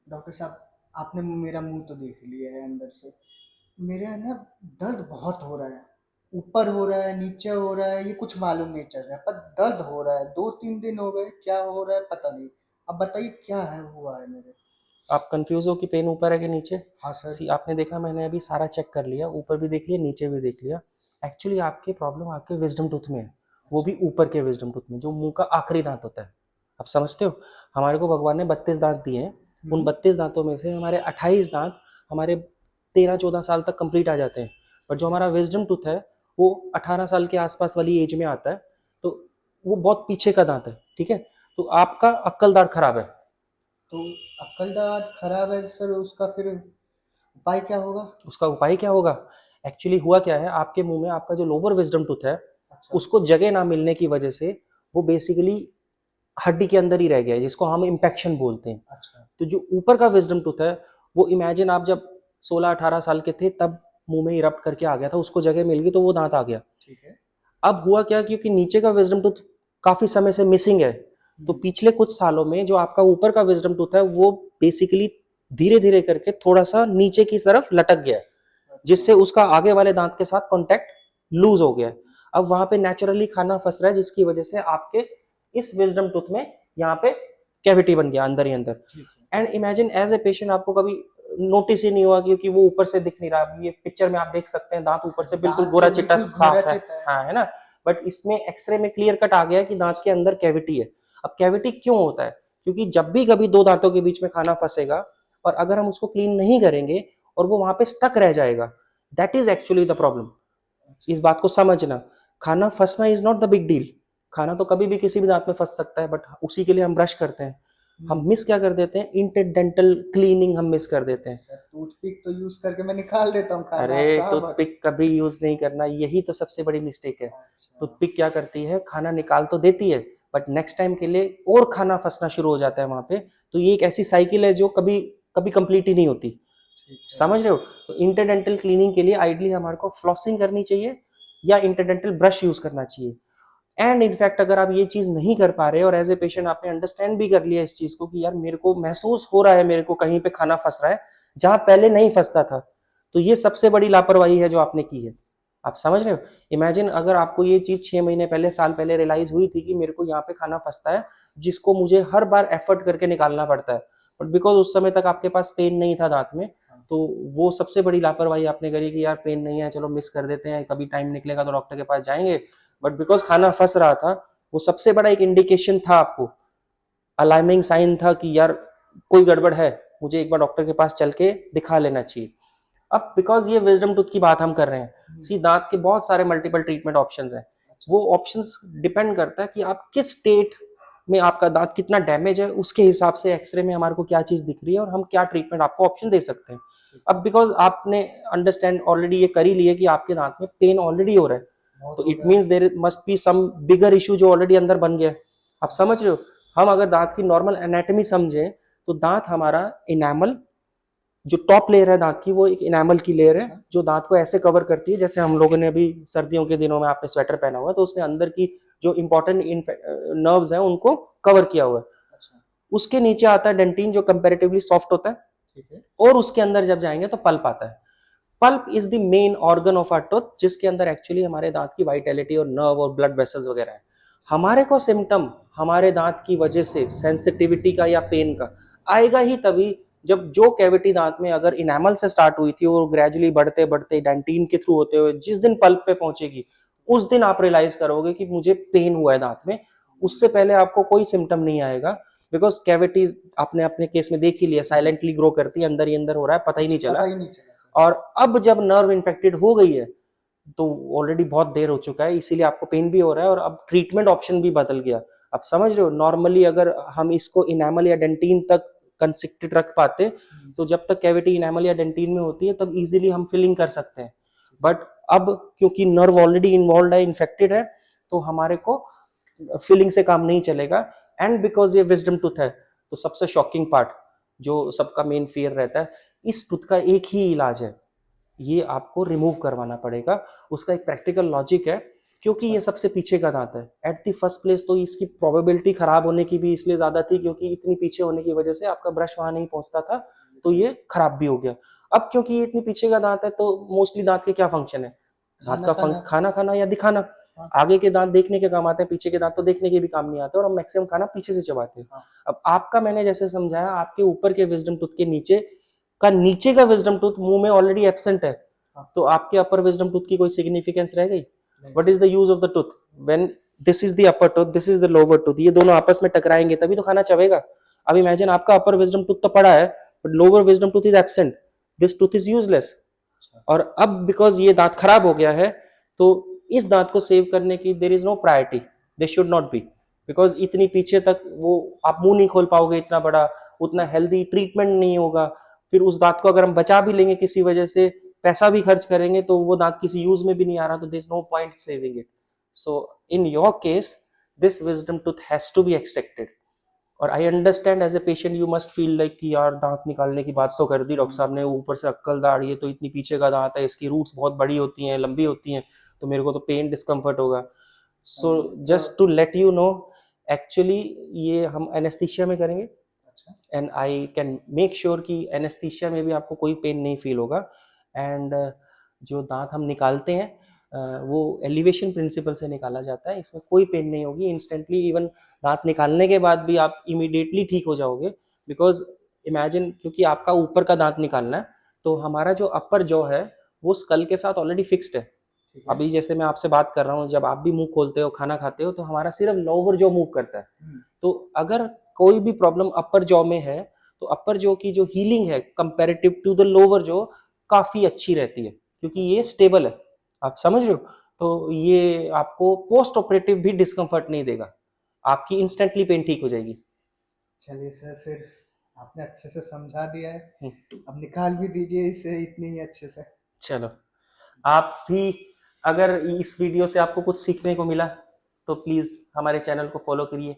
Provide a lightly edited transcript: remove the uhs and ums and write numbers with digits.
Doctor साहब, आपने मेरा मुंह तो देख लिया है अंदर से। मेरे है ना, दर्द बहुत हो रहा है। ऊपर हो रहा है, नीचे हो रहा है, ये कुछ मालूम नहीं चल रहा है, पर दर्द हो रहा है। 2-3 दिन हो गए, क्या हो रहा है पता नहीं। अब बताइए क्या है, हुआ है मेरे। आप कंफ्यूज हो कि पेन ऊपर है कि नीचे। हाँ सर। सी आपने देखा, मैंने अभी सारा चेक कर लिया, ऊपर भी देख लिया, नीचे भी देख लिया। एक्चुअली आपकी प्रॉब्लम आपके विजडम टूथ में है। वो अच्छा। भी ऊपर के विजडम टूथ में, जो मुंह का आखिरी दांत होता है। आप समझते हो, हमारे को भगवान ने 32 दांत दिए हैं। उन हम्म। 32 दांतों में से हमारे 28 दांत हमारे 13-14 साल तक कंप्लीट आ जाते हैं। बट जो ठीक है। हमारा विजडम टूथ है, वो 18 साल के आसपास वाली एज में आता है। तो वो बहुत पीछे का दांत है, ठीक है। तो आपका अक्कल दांत खराब है। तो अक्कल दांत खराब है सर, उसका फिर उपाय क्या होगा? उसका उपाय क्या होगा? एक्चुअली हुआ क्या है, आपके मुंह में आपका जो लोअर विजडम टूथ है, अच्छा। उसको जगह ना मिलने की वजह से वो बेसिकली हड्डी के अंदर ही रह गया है, जिसको हम इम्पेक्शन बोलते हैं। अच्छा। तो जो ऊपर का विजडम टूथ है, वो इमेजिन आप जब 16-18 साल के थे तब मुंह में इरप्ट करके आ गया था, उसको जगह मिल गई तो वो दांत आ गया। ठीक है। अब हुआ क्या, क्योंकि नीचे का विजडम टूथ काफी समय से मिसिंग है, तो हम्म। पिछले कुछ सालों में जो आपका ऊपर का विजडम टूथ है, वो बेसिकली धीरे धीरे करके थोड़ा सा नीचे की तरफ लटक गया है, अच्छा। जिससे उसका आगे वाले दांत के साथ कांटेक्ट लूज हो गया है। अब वहां पे नेचुरली खाना फंस रहा है, जिसकी वजह से आपके इस विजडम टूथ में यहाँ पे कैविटी बन गया अंदर ही अंदर। ठीक है। And imagine as a patient आपको कभी नोटिस ही नहीं हुआ, क्योंकि वो ऊपर से दिख नहीं रहा। ये पिक्चर में आप देख सकते हैं, दांत ऊपर से बिल्कुल दांत गोरा तो चिट्टा बिल्कुल गोरा साफ है। चिता है। हाँ, है ना। बट इसमें एक्सरे में क्लियर कट आ गया कि दांत के अंदर कैविटी है। अब कैविटी क्यों होता है? क्योंकि जब भी कभी दो दांतों के बीच में खाना फंसेगा, और अगर हम उसको क्लीन नहीं करेंगे और वो वहां पे स्टक रह जाएगा, that is actually the problem. अच्छा। इस बात को समझना। खाना फंसना is not the big deal. खाना तो कभी भी किसी भी दांत में फंस सकता है, बट उसी के लिए हम ब्रश करते हैं। हम हम्म। मिस क्या कर देते हैं, इंटरडेंटल क्लीनिंग हम मिस कर देते हैं। सर, टूथपिक तो यूज करके मैं निकाल देता हूँ खाना, अरे, आप कहाँ बात। टूथपिक कभी यूज नहीं करना, यही तो सबसे बड़ी मिस्टेक है। अच्छा। टूथपिक क्या करती है, खाना निकाल तो देती है, बट नेक्स्ट टाइम के लिए और खाना फंसना शुरू हो जाता है वहां पे। तो ये एक ऐसी साइकिल है जो कभी कभी कंप्लीट ही नहीं होती। ठीक है। समझ रहे हो? तो इंटरडेंटल क्लीनिंग के लिए आइडली हमारे को फ्लॉसिंग करनी चाहिए, या इंटरडेंटल ब्रश यूज करना चाहिए। एंड इनफैक्ट अगर आप ये चीज नहीं कर पा रहे और एज ए पेशेंट आपने अंडरस्टैंड भी कर लिया इस चीज को कि यार मेरे को महसूस हो रहा है, मेरे को कहीं पे खाना फंस रहा है जहां पहले नहीं फंसता था, तो ये सबसे बड़ी लापरवाही है जो आपने की है। आप समझ रहे हो? इमेजिन अगर आपको ये चीज 6 महीने पहले, साल पहले रियलाइज हुई थी कि मेरे को यहाँ पे खाना फंसता है, जिसको मुझे हर बार एफर्ट करके निकालना पड़ता है, बट बिकॉज उस समय तक आपके पास पेन नहीं था दांत में, हाँ। तो वो सबसे बड़ी लापरवाही आपने करी कि यार पेन नहीं है, चलो मिस कर देते हैं, कभी टाइम निकलेगा तो डॉक्टर के पास जाएंगे। बट बिकॉज खाना फंस रहा था, वो सबसे बड़ा एक इंडिकेशन था आपको, अलार्मिंग साइन था कि यार कोई गड़बड़ है, मुझे एक बार डॉक्टर के पास चल के दिखा लेना चाहिए। अब बिकॉज ये विजडम टूथ की बात हम कर रहे हैं, सी हम्म। दांत के बहुत सारे मल्टीपल ट्रीटमेंट ऑप्शंस हैं। अच्छा। वो ऑप्शंस डिपेंड करता है कि आप किस स्टेट में, आपका दांत कितना डैमेज है, उसके हिसाब से एक्सरे में हमारे को क्या चीज दिख रही है और हम क्या ट्रीटमेंट आपको ऑप्शन दे सकते हैं। ठीक अब है। बिकॉज आपने अंडरस्टैंड ऑलरेडी ये कर ही लिया कि आपके दांत में पेन ऑलरेडी हो रहा है, बहुत तो हो इट रहा है। Means there must be some bigger issue जो ऑलरेडी अंदर बन गया है। आप अच्छा। समझ रहे हो? हम अगर दांत की नॉर्मल एनाटॉमी समझें, तो दांत हमारा इनेमल, जो टॉप लेयर है दांत की, वो एक इनेमल की लेयर है अच्छा। जो दांत को ऐसे कवर करती है, जैसे हम लोगों ने अभी सर्दियों के दिनों में आपने स्वेटर पहना हुआ है, तो उसने अंदर की जो इंपॉर्टेंट नर्व्स हैं उनको कवर किया हुआ है। अच्छा। उसके नीचे आता है डेंटिन, जो कंपेरेटिवली सॉफ्ट होता है, ठीक है। और उसके अंदर जब जाएंगे तो पल्प आता है। Pulp is the main organ of our tooth, जिसके अंदर एक्चुअली हमारे दांत की वाइटेलिटी और नर्व और ब्लड वेसल्स वगैरह है। ठीक है। हमारे को सिम्टम हमारे दांत की वजह से सेंसिटिविटी का या पेन का आएगा ही तभी जब जो कैविटी दांत में अगर इनेमल से स्टार्ट हुई थी और ग्रेजुअली बढ़ते बढ़ते डेंटिन के थ्रू होते हुए जिस दिन पल्प पे पहुंचेगी, उस दिन आप रियलाइज करोगे कि मुझे पेन हुआ है दांत में। उससे पहले आपको कोई सिम्टम नहीं आएगा, बिकॉज कैविटीज आपने अपने केस में देख ही लिया, साइलेंटली ग्रो करती है, अंदर ही अंदर हो रहा है, पता ही नहीं अच्छा, चला। पता ही नहीं चला सर। और अब जब नर्व इन्फेक्टेड हो गई है, तो ऑलरेडी बहुत देर हो चुका है, इसीलिए आपको पेन भी हो रहा है और अब ट्रीटमेंट ऑप्शन भी बदल गया। आप समझ रहे हो? नॉर्मली अगर हम इसको इनेमल या डेंटिन तक कंस्ट्रिक्टेड रख पाते, हम्म। तो जब तक कैविटी इनेमल या डेंटिन में होती है तब इजीली हम फिलिंग कर सकते हैं। ठीक है। बट अब क्योंकि नर्व ऑलरेडी इन्वॉल्व है, इन्फेक्टेड है, तो हमारे को फिलिंग से काम नहीं चलेगा। एंड बिकॉज ये विजडम टूथ है, तो सबसे शॉकिंग पार्ट जो सबका मेन फियर रहता है, इस टूथ का एक ही इलाज है, ये आपको रिमूव करवाना पड़ेगा। उसका एक प्रैक्टिकल लॉजिक है क्योंकि ये सबसे पीछे का दांत है एट द फर्स्ट प्लेस, तो इसकी प्रोबेबिलिटी खराब होने की भी इसलिए ज्यादा थी क्योंकि इतनी पीछे होने की वजह से आपका ब्रश वहां नहीं पहुंचता था, तो ये खराब भी हो गया। अब क्योंकि ये इतनी पीछे का दांत है तो मोस्टली दांत के क्या फंक्शन है, दांत खाना का खाना। खाना खाना या दिखाना। हाँ आगे के दांत देखने के काम आते हैं, पीछे के दांत तो देखने के भी काम नहीं आते, और हम मैक्सिमम खाना पीछे से चबाते हैं। हाँ अब आपका मैंने जैसे समझाया, आपके ऊपर के विजडम टूथ के नीचे का विजडम टूथ मुंह में ऑलरेडी एब्सेंट है, हाँ। तो आपके अपर विजडम टूथ की कोई सिग्निफिकेंस रह गई? नहीं what sir. Is the use of the tooth when this is the upper tooth, this is the lower tooth, ये दोनों आपस में टकराएंगे तभी तो खाना चबेगा। अब इमेजिन आपका अपर विजडम टूथ तो पड़ा है but lower wisdom tooth is absent, this tooth is useless. अच्छा। और अब बिकॉज ये दांत खराब हो गया है, तो इस दांत को सेव करने की there is no priority, they should not be, because इतनी पीछे तक वो आप मुंह नहीं खोल पाओगे इतना बड़ा, उतना हेल्दी ट्रीटमेंट नहीं होगा। फिर उस दांत को अगर हम बचा भी लेंगे किसी वजह से, पैसा भी खर्च करेंगे, तो वो दांत किसी यूज में भी नहीं आ रहा, तो there is no point saving it. So in your case this wisdom tooth has to be extracted. और I understand as a patient you must feel like कि यार दांत निकालने की बात तो कर दी डॉक्टर साहब ने, ऊपर से अक्कल दाढ़, ये तो इतनी पीछे का दांत है, इसकी रूट्स बहुत बड़ी होती हैं, लंबी होती हैं, तो मेरे को तो पेन डिस्कम्फर्ट होगा। सो तो just to let you know, actually ये हम एनेस्थीसिया में करेंगे, अच्छा। And I can make sure कि एनेस्थीसिया में भी आपको कोई पेन नहीं फील होगा। एंड जो दांत हम निकालते हैं वो एलिवेशन प्रिंसिपल से निकाला जाता है, इसमें कोई पेन नहीं होगी इंस्टेंटली। इवन दांत निकालने के बाद भी आप इमीडिएटली ठीक हो जाओगे, बिकॉज इमेजिन, क्योंकि आपका ऊपर का दांत निकालना है, तो हमारा जो अपर जॉ है वो स्कल के साथ ऑलरेडी फिक्स्ड है। ठीक है। अभी जैसे मैं आपसे बात कर रहा हूँ, जब आप भी मुंह खोलते हो खाना खाते हो तो हमारा सिर्फ लोअर जॉ मूव करता है। तो अगर कोई भी प्रॉब्लम अपर जॉ में है, तो अपर जॉ की जो हीलिंग है comparative to the lower jaw काफी अच्छी रहती है, क्योंकि ये स्टेबल है, आप समझ रहे हो। तो ये आपको पोस्ट ऑपरेटिव भी डिस्कम्फर्ट नहीं देगा, आपकी इंस्टेंटली पेन ठीक हो जाएगी। चलिए सर, फिर आपने अच्छे से समझा दिया है। हम्म, अब निकाल भी दीजिए इसे इतनी ही अच्छे से। चलो, आप भी अगर इस वीडियो से आपको कुछ सीखने को मिला तो प्लीज हमारे चैनल को फॉलो करिए।